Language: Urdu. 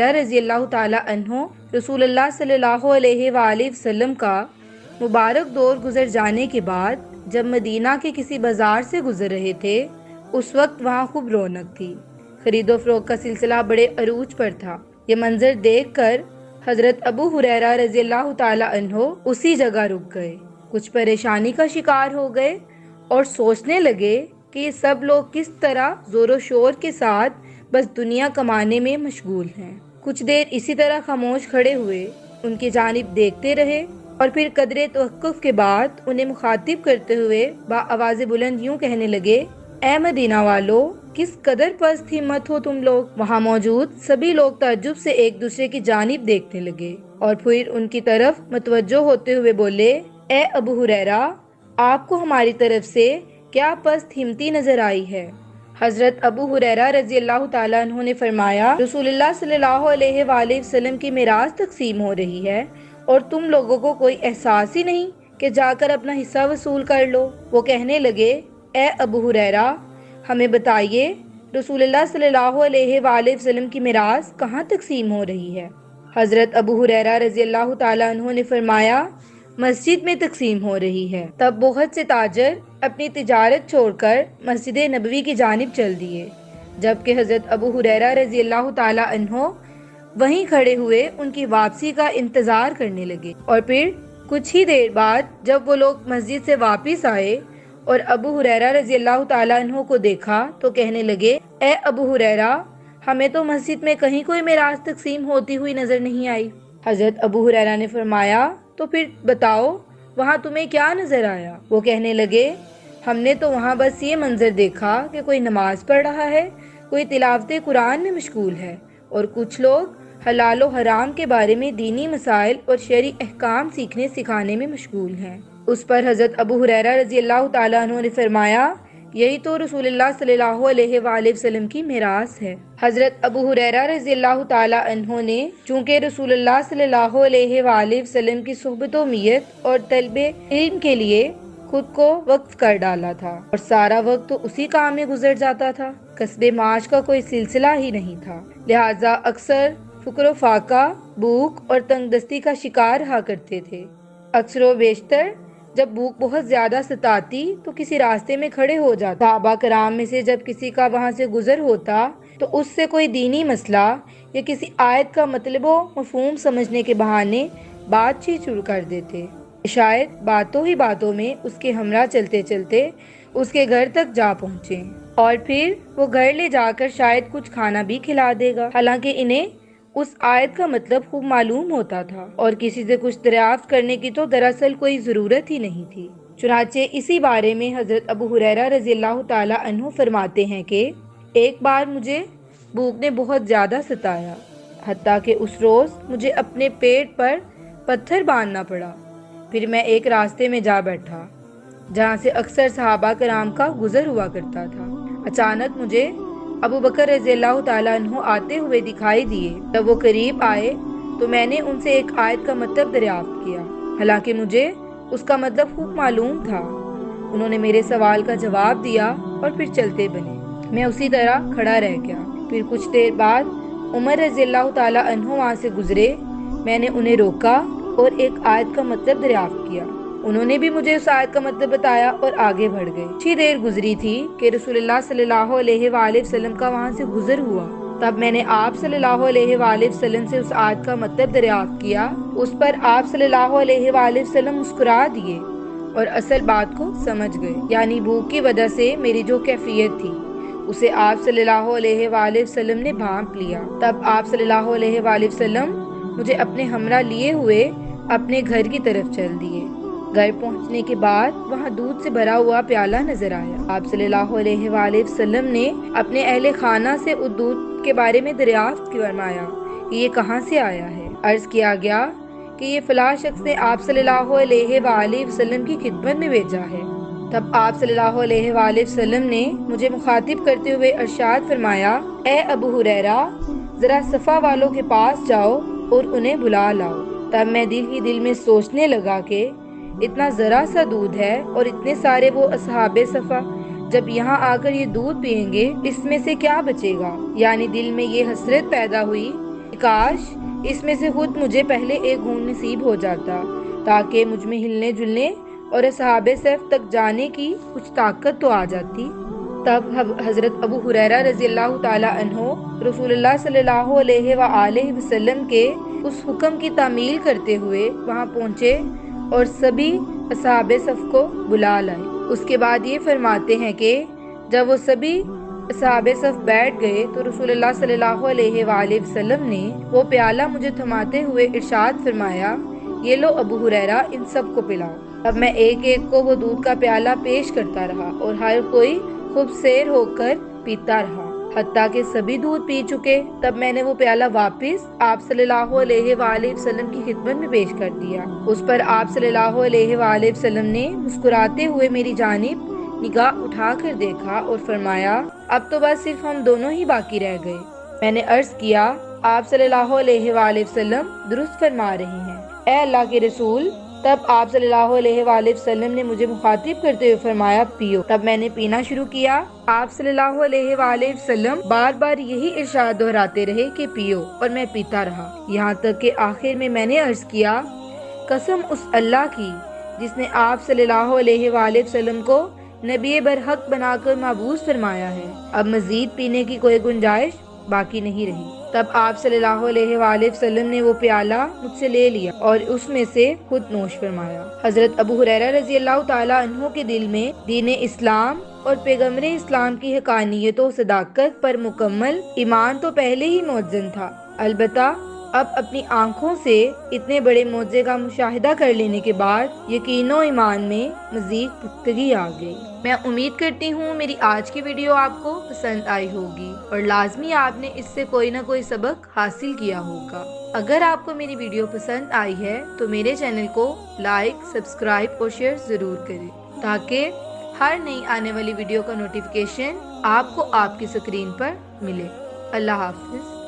رضی اللہ تعالی عنہ رسول اللہ صلی اللہ علیہ وآلہ وسلم کا مبارک دور گزر جانے کے بعد جب مدینہ کے کسی بازار سے گزر رہے تھے، اس وقت وہاں خوب رونق تھی۔ خرید و فروخت کا سلسلہ بڑے عروج پر تھا۔ یہ منظر دیکھ کر حضرت ابو ہریرہ رضی اللہ تعالی عنہ اسی جگہ رک گئے، کچھ پریشانی کا شکار ہو گئے اور سوچنے لگے کہ یہ سب لوگ کس طرح زور و شور کے ساتھ بس دنیا کمانے میں مشغول ہیں۔ کچھ دیر اسی طرح خاموش کھڑے ہوئے، ان کی جانب دیکھتے رہے اور پھر قدرے توقف کے بعد انہیں مخاطب کرتے ہوئے بآواز بلند یوں کہنے لگے، اے مدینہ والو، کس قدر پست ہمت ہو تم لوگ۔ وہاں موجود سبھی لوگ تعجب سے ایک دوسرے کی جانب دیکھنے لگے اور پھر ان کی طرف متوجہ ہوتے ہوئے بولے، اے ابو ہریرہ، آپ کو ہماری طرف سے کیا پست ہمتی نظر آئی ہے؟ حضرت ابو ہریرہ رضی اللہ تعالیٰ عنہ نے فرمایا، رسول اللہ صلی اللہ علیہ وآلہ وسلم کی میراث تقسیم ہو رہی ہے اور تم لوگوں کو کوئی احساس ہی نہیں کہ جا کر اپنا حصہ وصول کر لو۔ وہ کہنے لگے، اے ابو ہریرہ، ہمیں بتائیے رسول اللہ صلی اللہ علیہ وآلہ وسلم کی میراث کہاں تقسیم ہو رہی ہے؟ حضرت ابو ہریرہ رضی اللہ تعالیٰ عنہ نے فرمایا، مسجد میں تقسیم ہو رہی ہے۔ تب بہت سے تاجر اپنی تجارت چھوڑ کر مسجد نبوی کی جانب چل دیے، جبکہ حضرت ابو ہریرہ رضی اللہ تعالی عنہ وہیں کھڑے ہوئے ان کی واپسی کا انتظار کرنے لگے۔ اور پھر کچھ ہی دیر بعد جب وہ لوگ مسجد سے واپس آئے اور ابو ہریرہ رضی اللہ تعالی عنہ کو دیکھا تو کہنے لگے، اے ابو ہریرہ، ہمیں تو مسجد میں کہیں کوئی میراث تقسیم ہوتی ہوئی نظر نہیں آئی۔ حضرت ابو ہریرہ نے فرمایا، تو پھر بتاؤ وہاں تمہیں کیا نظر آیا؟ وہ کہنے لگے، ہم نے تو وہاں بس یہ منظر دیکھا کہ کوئی نماز پڑھ رہا ہے، کوئی تلاوت قرآن میں مشغول ہے اور کچھ لوگ حلال و حرام کے بارے میں دینی مسائل اور شرعی احکام سیکھنے سکھانے میں مشغول ہیں۔ اس پر حضرت ابو ہریرہ رضی اللہ تعالیٰ عنہ نے فرمایا، یہی تو رسول اللہ صلی اللہ علیہ وآلہ وسلم کی میراث ہے۔ حضرت ابو ہریرہ رضی اللہ تعالیٰ عنہ نے چونکہ رسول اللہ صلی اللہ علیہ وآلہ وسلم کی صحبت و میت اور طلب علم کے لیے خود کو وقف کر ڈالا تھا اور سارا وقت تو اسی کام میں گزر جاتا تھا، کسب معاش کا کوئی سلسلہ ہی نہیں تھا، لہٰذا اکثر فقر و فاقہ، بھوک اور تنگ دستی کا شکار رہا کرتے تھے۔ اکثر و بیشتر جب بھوک بہت زیادہ ستاتی تو کسی راستے میں کھڑے ہو جاتا۔ صحابہ کرام میں سے جب کسی کا وہاں سے گزر ہوتا تو اس سے کوئی دینی مسئلہ یا کسی آیت کا مطلب و مفہوم سمجھنے کے بہانے بات چیت شروع کر دیتے، شاید باتوں ہی باتوں میں اس کے ہمراہ چلتے چلتے اس کے گھر تک جا پہنچے اور پھر وہ گھر لے جا کر شاید کچھ کھانا بھی کھلا دے گا، حالانکہ انہیں اس آیت کا مطلب خوب معلوم ہوتا تھا اور کسی سے کچھ دریافت کرنے کی تو دراصل کوئی ضرورت ہی نہیں تھی۔ چنانچہ اسی بارے میں حضرت ابو ہریرہ رضی اللہ تعالی عنہ فرماتے ہیں کہ ایک بار مجھے بھوک نے بہت زیادہ ستایا، حتیٰ کہ اس روز مجھے اپنے پیٹ پر پتھر باندھنا پڑا۔ پھر میں ایک راستے میں جا بیٹھا جہاں سے اکثر صحابہ کرام کا گزر ہوا کرتا تھا۔ اچانک مجھے ابو بکر رضی اللہ تعالیٰ عنہ آتے ہوئے دکھائی دیے۔ جب وہ قریب آئے تو میں نے ان سے ایک آیت کا مطلب دریافت کیا، حالانکہ مجھے اس کا مطلب خوب معلوم تھا۔ انہوں نے میرے سوال کا جواب دیا اور پھر چلتے بنے۔ میں اسی طرح کھڑا رہ گیا۔ پھر کچھ دیر بعد عمر رضی اللہ تعالیٰ عنہ وہاں سے گزرے۔ میں نے انہیں روکا اور ایک آیت کا مطلب دریافت کیا۔ انہوں نے بھی مجھے اس آیت کا مطلب بتایا اور آگے بڑھ گئے۔ کچھ دیر گزری تھی کہ رسول اللہ صلی اللہ علیہ وآلہ وسلم کا وہاں سے گزر ہوا۔ تب میں نے آپ صلی اللہ علیہ وآلہ وسلم سے اس آیت کا مطلب دریافت کیا۔ اس پر آپ صلی اللہ علیہ وآلہ وسلم مسکرا دیے اور اصل بات کو سمجھ گئے، یعنی بھوک کی وجہ سے میری جو کیفیت تھی اسے آپ صلی اللہ علیہ وآلہ وسلم نے بھانپ لیا۔ تب آپ صلی اللہ علیہ وآلہ وسلم مجھے اپنے ہمراہ لیے ہوئے اپنے گھر کی طرف چل دیے۔ گھر پہنچنے کے بعد وہاں دودھ سے بھرا ہوا پیالہ نظر آیا۔ آپ صلی اللہ علیہ وآلہ وسلم نے اپنے اہل خانہ سے اس دودھ کے بارے میں دریافت فرمایا کہ یہ کہاں سے آیا ہے۔ عرض کیا گیا کہ یہ فلاں شخص نے آپ صلی اللہ علیہ وآلہ وسلم کی خدمت میں بھیجا ہے۔ تب آپ صلی اللہ علیہ وآلہ وسلم نے مجھے مخاطب کرتے ہوئے ارشاد فرمایا، اے ابو ہریرہ، ذرا صفا والوں کے پاس جاؤ اور انہیں بلا لاؤ۔ تب میں دل ہی دل میں سوچنے لگا کہ اتنا ذرا سا دودھ ہے اور اتنے سارے وہ اصحاب صفا جب یہاں آ کر یہ دودھ پئیں گے اس میں سے کیا بچے گا؟ یعنی دل میں یہ حسرت پیدا ہوئی کہ کاش اس میں سے خود مجھے پہلے ایک گھونٹ نصیب ہو جاتا تاکہ مجھ میں ہلنے جلنے اور اصحاب صف تک جانے کی کچھ طاقت تو آ جاتی۔ تب حضرت ابو ہریرہ رضی اللہ تعالی عنہ رسول اللہ صلی اللہ علیہ وآلہ وسلم کے اس حکم کی تعمیل کرتے ہوئے وہاں پہنچے اور سبھی اصحاب صف کو بلا لائے۔ اس کے بعد یہ فرماتے ہیں کہ جب وہ سبھی اصحاب صف بیٹھ گئے تو رسول اللہ صلی اللہ علیہ وآلہ وسلم نے وہ پیالہ مجھے تھماتے ہوئے ارشاد فرمایا، یہ لو ابو ہریرہ، ان سب کو پلاؤ۔ اب میں ایک ایک کو وہ دودھ کا پیالہ پیش کرتا رہا اور ہر کوئی خوب سیر ہو کر پیتا رہا، حتیٰ کہ سبھی دودھ پی چکے۔ تب میں نے وہ پیالہ واپس آپ صلی اللہ علیہ وآلہ وسلم کی خدمت میں پیش کر دیا۔ اس پر آپ صلی اللہ علیہ وآلہ وسلم نے مسکراتے ہوئے میری جانب نگاہ اٹھا کر دیکھا اور فرمایا، اب تو بس صرف ہم دونوں ہی باقی رہ گئے۔ میں نے عرض کیا، آپ صلی اللہ علیہ وآلہ وسلم درست فرما رہے ہیں اے اللہ کے رسول۔ تب آپ صلی اللہ علیہ وآلہ وسلم نے مجھے مخاطب کرتے ہوئے فرمایا، پیو۔ تب میں نے پینا شروع کیا۔ آپ صلی اللہ علیہ وآلہ وسلم بار بار یہی ارشاد دہراتے رہے کہ پیو، اور میں پیتا رہا، یہاں تک کہ آخر میں نے عرض کیا، قسم اس اللہ کی جس نے آپ صلی اللہ علیہ وآلہ وسلم کو نبی برحق بنا کر مبعوث فرمایا ہے، اب مزید پینے کی کوئی گنجائش باقی نہیں رہی۔ تب آپ صلی اللہ علیہ وآلہ وسلم نے وہ پیالہ مجھ سے لے لیا اور اس میں سے خود نوش فرمایا۔ حضرت ابو ہریرہ رضی اللہ تعالی عنہ کے دل میں دین اسلام اور پیغمبر اسلام کی حقانیت و صداقت پر مکمل ایمان تو پہلے ہی موجود تھا، البتہ اب اپنی آنکھوں سے اتنے بڑے معجزے کا مشاہدہ کر لینے کے بعد یقین و ایمان میں مزید پختگی آ گئی۔ میں امید کرتی ہوں میری آج کی ویڈیو آپ کو پسند آئی ہوگی اور لازمی آپ نے اس سے کوئی نہ کوئی سبق حاصل کیا ہوگا۔ اگر آپ کو میری ویڈیو پسند آئی ہے تو میرے چینل کو لائک، سبسکرائب اور شیئر ضرور کریں تاکہ ہر نئی آنے والی ویڈیو کا نوٹیفیکیشن آپ کو آپ کی اسکرین پر ملے۔ اللہ حافظ۔